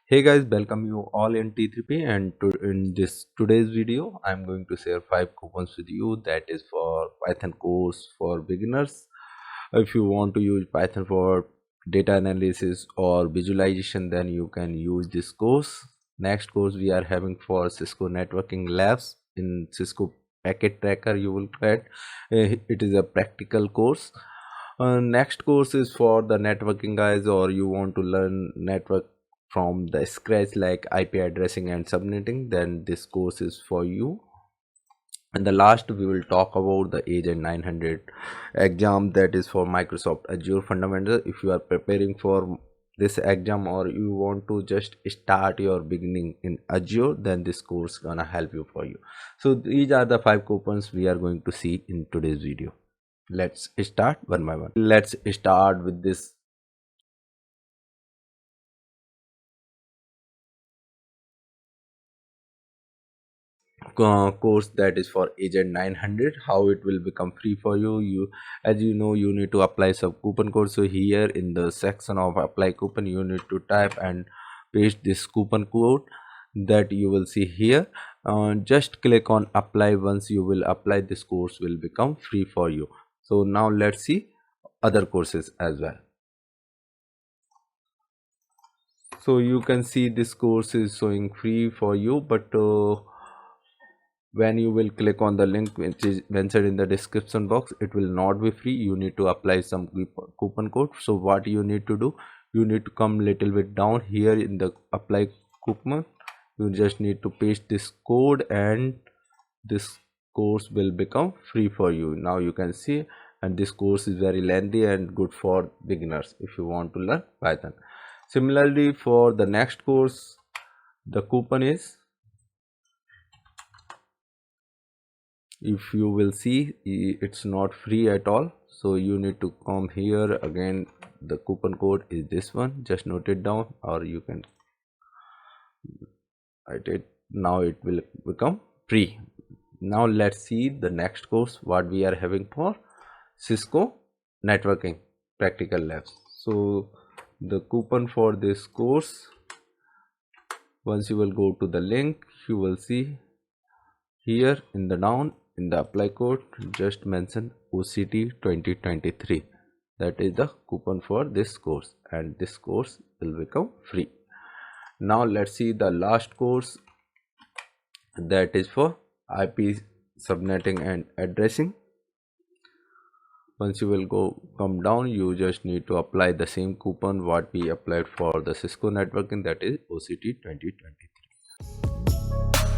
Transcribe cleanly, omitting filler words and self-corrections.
Hey guys, welcome you all in T3P, and in this today's video I'm going to share 5 coupons with you that is for Python course for beginners. If you want to use Python for data analysis or visualization, then you can use this course. Next course we are having for Cisco networking labs in Cisco packet tracker. You will get it is a practical course. Next course is for the networking guys, or you want to learn network from the scratch like IP addressing and subnetting, then this course is for you. And the last we will talk about the Agent 900 exam, that is for Microsoft Azure Fundamentals. If you are preparing for this exam or you want to just start your beginning in Azure, then this course gonna help you for you. So these are the 5 coupons we are going to see in today's video. Let's start one by one. Let's start with this course that is for Agent 900. How it will become free for you, as you know, you need to apply some coupon code. So here in the section of apply coupon, you need to type and paste this coupon code that you will see here. Just click on apply. Once you will apply, this course will become free for you. So now let's see other courses as well. So you can see this course is showing free for you, but when you will click on the link which is mentioned in the description box, it will not be free. You need to apply some coupon code. So what you need to do, you need to come little bit down here in the apply coupon. You just need to paste this code and this course will become free for you. Now you can see, and this course is very lengthy and good for beginners if you want to learn Python. Similarly, for the next course, the coupon is, if you will see, it's not free at all. So you need to come here again. The coupon code is this one. Just note it down, or you can write it. Now it will become free. Now let's see the next course what we are having for Cisco networking practical labs. So the coupon for this course, once you will go to the link, you will see here in the down in the apply code, just mention OCT 2023. That is the coupon for this course, and this course will become free. Now let's see the last course, that is for IP subnetting and addressing. Once you will come down, you just need to apply the same coupon what we applied for the Cisco networking, that is OCT 2023.